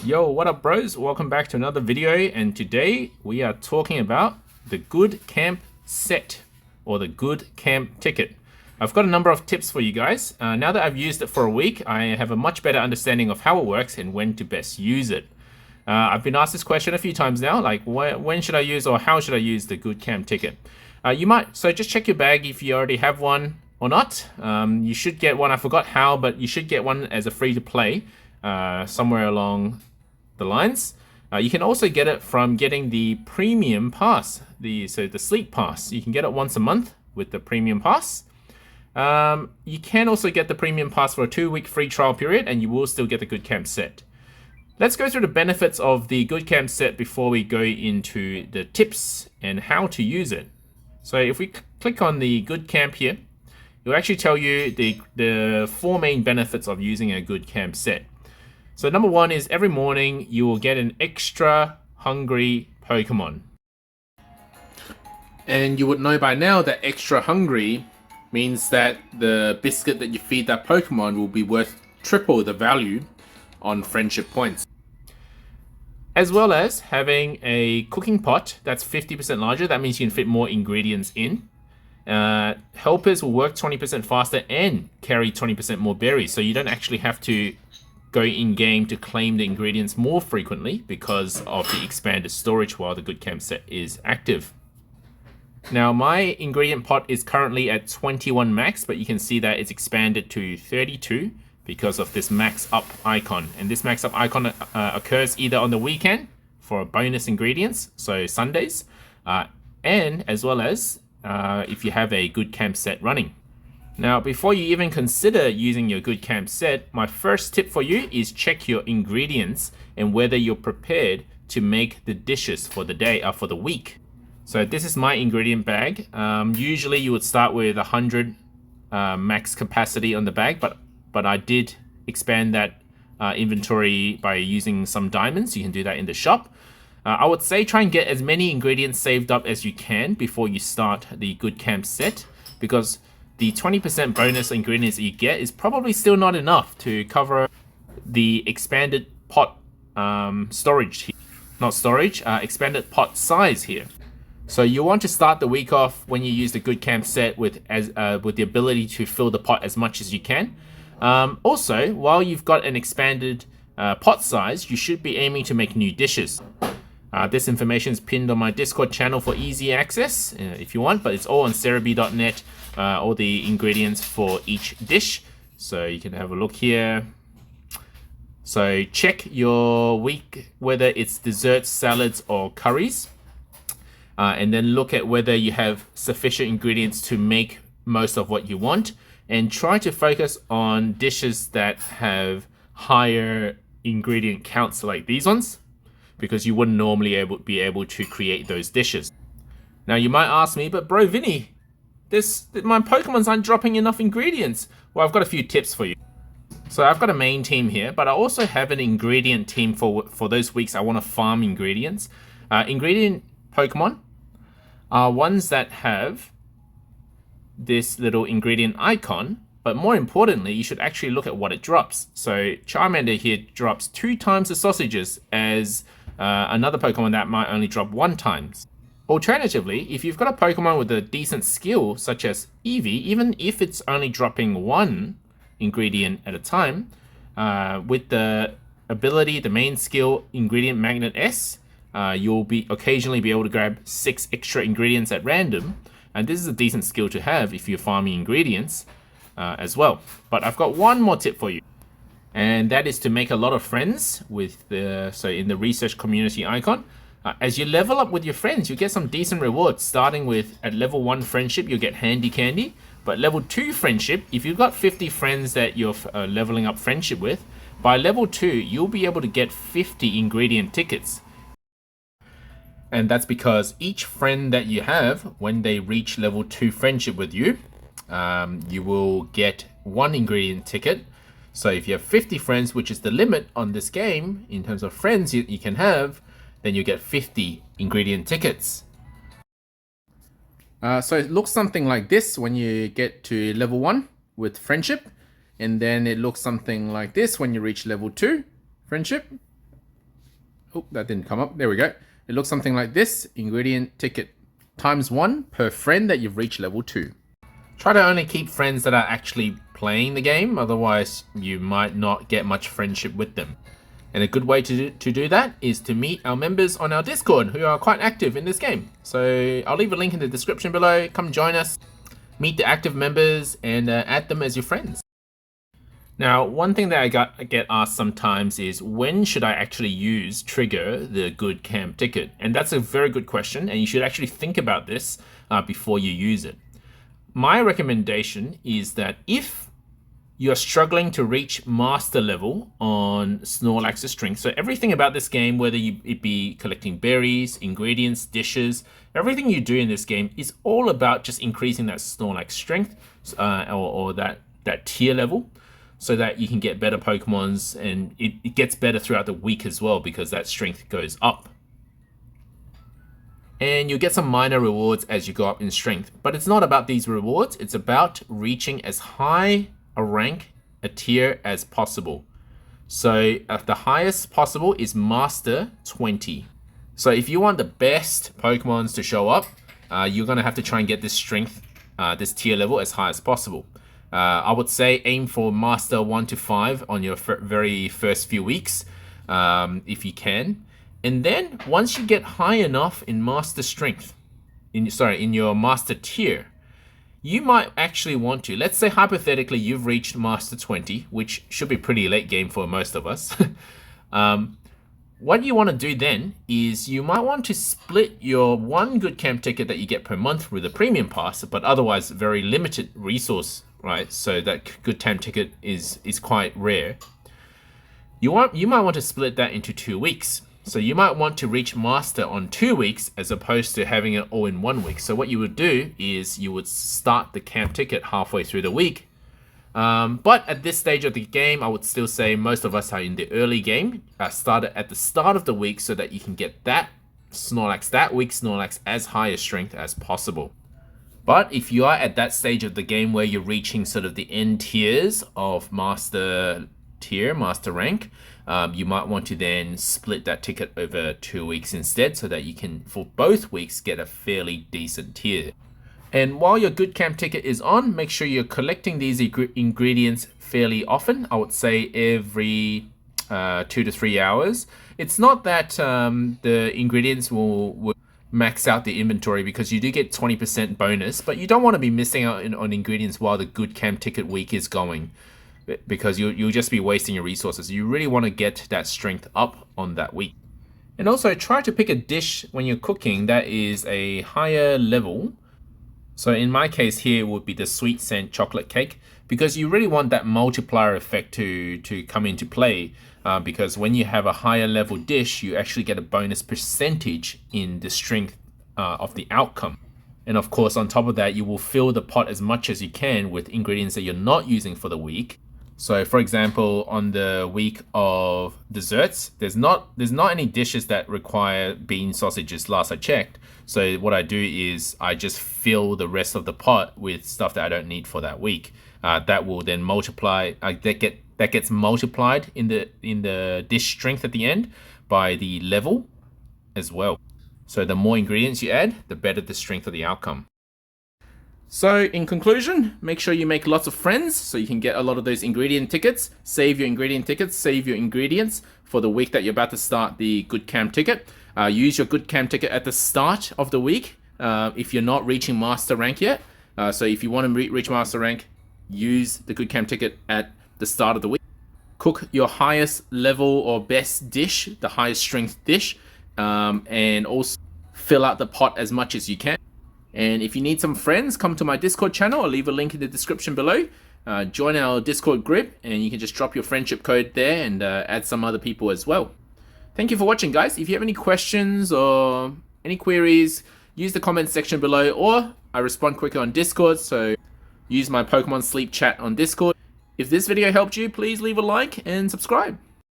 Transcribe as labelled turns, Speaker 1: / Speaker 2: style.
Speaker 1: Yo, what up bros? Welcome back to another video, and today we are talking about the Good Camp set or the Good Camp ticket. I've got a number of tips for you guys. Now that I've used it for a week, I have a much better understanding of how it works and when to best use it. I've been asked this question a few times now, like when should I use or how should I use the Good Camp ticket? So just check your bag if you already have one or not. You should get one, I forgot how, but you should get one as a free to play somewhere along the lines. You can also get it from getting the premium pass, the sleep pass. You can get it once a month with the premium pass. You can also get the premium pass for a 2-week free trial period, and you will still get the Good Camp set. Let's go through the benefits of the Good Camp set before we go into the tips and how to use it. So if we click on the Good Camp here, it will actually tell you the 4 main benefits of using a Good Camp set. So number 1 is every morning you will get an extra hungry Pokemon. And you would know by now that extra hungry means that the biscuit that you feed that Pokemon will be worth triple the value on friendship points. As well as having a cooking pot that's 50% larger. That means you can fit more ingredients in. Helpers will work 20% faster and carry 20% more berries, so you don't actually have to go in-game to claim the ingredients more frequently because of the expanded storage while the Good Camp set is active. Now my ingredient pot is currently at 21 max, but you can see that it's expanded to 32 because of this max up icon. And this max up icon occurs either on the weekend for bonus ingredients, so Sundays, and as well as if you have a Good Camp set running. Now, before you even consider using your Good Camp set, my first tip for you is check your ingredients and whether you're prepared to make the dishes for the day or for the week. So this is my ingredient bag. Usually you would start with 100 max capacity on the bag, but I did expand that inventory by using some diamonds. You can do that in the shop. I would say try and get as many ingredients saved up as you can before you start the Good Camp set, because the 20% bonus ingredients that you get is probably still not enough to cover the expanded pot expanded pot size here. So you want to start the week off when you use the Good Camp set with the ability to fill the pot as much as you can. Also, while you've got an expanded pot size, you should be aiming to make new dishes. This information is pinned on my Discord channel for easy access if you want, but it's all on Serebii.net, all the ingredients for each dish. So you can have a look here. So check your week, whether it's desserts, salads, or curries. And then look at whether you have sufficient ingredients to make most of what you want. And try to focus on dishes that have higher ingredient counts like these ones, because you wouldn't normally be able to create those dishes. Now you might ask me, but bro Vinny, my Pokemons aren't dropping enough ingredients. Well, I've got a few tips for you. So I've got a main team here, but I also have an ingredient team for those weeks I want to farm ingredients. Ingredient Pokemon are ones that have this little ingredient icon, but more importantly, you should actually look at what it drops. So Charmander here drops 2 times the sausages as another Pokemon that might only drop 1 time. Alternatively, if you've got a Pokemon with a decent skill, such as Eevee, even if it's only dropping 1 ingredient at a time, with the ability, the main skill, Ingredient Magnet S, you'll occasionally be able to grab 6 extra ingredients at random, and this is a decent skill to have if you're farming ingredients as well. But I've got one more tip for you, and that is to make a lot of friends with in the research community icon. As you level up with your friends, you get some decent rewards. Starting with at level 1 friendship, you'll get handy candy. But level 2 friendship, if you've got 50 friends that you're leveling up friendship with, by level 2, you'll be able to get 50 ingredient tickets. And that's because each friend that you have, when they reach level 2 friendship with you, you will get 1 ingredient ticket. So if you have 50 friends, which is the limit on this game in terms of friends you can have, then you get 50 ingredient tickets. So it looks something like this when you get to level 1 with friendship. And then it looks something like this when you reach level 2 friendship. Oh, that didn't come up. There we go. It looks something like this. Ingredient ticket ×1 per friend that you've reached level 2. Try to only keep friends that are actually playing the game, otherwise you might not get much friendship with them. And a good way to do that is to meet our members on our Discord, who are quite active in this game. So I'll leave a link in the description below. Come join us, meet the active members, and add them as your friends. Now, one thing that I get asked sometimes is, when should I actually trigger the good camp ticket? And that's a very good question, and you should actually think about this before you use it. My recommendation is that if you're struggling to reach master level on Snorlax's strength, so everything about this game, whether it be collecting berries, ingredients, dishes, everything you do in this game is all about just increasing that Snorlax strength or that tier level, so that you can get better Pokemons, and it gets better throughout the week as well because that strength goes up. And you'll get some minor rewards as you go up in strength. But it's not about these rewards, it's about reaching as high a rank, a tier as possible. So the highest possible is Master 20. So if you want the best Pokemons to show up, you're going to have to try and get this strength, this tier level as high as possible. I would say aim for Master 1 to 5 on your very first few weeks, if you can. And then once you get high enough in Master Strength, in your Master Tier, you might actually want to, let's say hypothetically you've reached Master 20, which should be pretty late game for most of us. What you want to do then is you might want to split your one good camp ticket that you get per month with a premium pass, but otherwise very limited resource, right? So that good camp ticket is quite rare. You might want to split that into 2 weeks. So you might want to reach master on 2 weeks as opposed to having it all in 1 week. So what you would do is you would start the camp ticket halfway through the week. But at this stage of the game, I would still say most of us are in the early game. Start it at the start of the week so that you can get that Snorlax, that week Snorlax, as high a strength as possible. But if you are at that stage of the game where you're reaching sort of the end tiers of master tier, master rank, you might want to then split that ticket over 2 weeks instead so that you can, for both weeks, get a fairly decent tier. And while your good camp ticket is on, make sure you're collecting these ingredients fairly often. I would say every 2 to 3 hours. It's not that the ingredients will max out the inventory, because you do get 20% bonus, but you don't want to be missing out on ingredients while the good camp ticket week is going, because you'll just be wasting your resources. You really want to get that strength up on that week. And also try to pick a dish when you're cooking that is a higher level. So in my case here would be the sweet scent chocolate cake, because you really want that multiplier effect to come into play, because when you have a higher level dish, you actually get a bonus percentage in the strength of the outcome. And of course, on top of that, you will fill the pot as much as you can with ingredients that you're not using for the week. So for example, on the week of desserts, there's not any dishes that require bean sausages last I checked. So what I do is I just fill the rest of the pot with stuff that I don't need for that week. That will then multiply, that gets multiplied in the dish strength at the end by the level as well. So the more ingredients you add, the better the strength of the outcome. So in conclusion, make sure you make lots of friends so you can get a lot of those ingredient tickets. Save your ingredient tickets, save your ingredients for the week that you're about to start the good camp ticket. Use your good camp ticket at the start of the week if you're not reaching master rank yet. So if you want to reach master rank, use the good camp ticket at the start of the week. Cook your highest level or best dish, the highest strength dish, and also fill out the pot as much as you can. And if you need some friends, come to my Discord channel. I'll leave a link in the description below. Join our Discord group, and you can just drop your friendship code there and add some other people as well. Thank you for watching, guys. If you have any questions or any queries, use the comment section below, or I respond quicker on Discord, so use my Pokemon Sleep chat on Discord. If this video helped you, please leave a like and subscribe.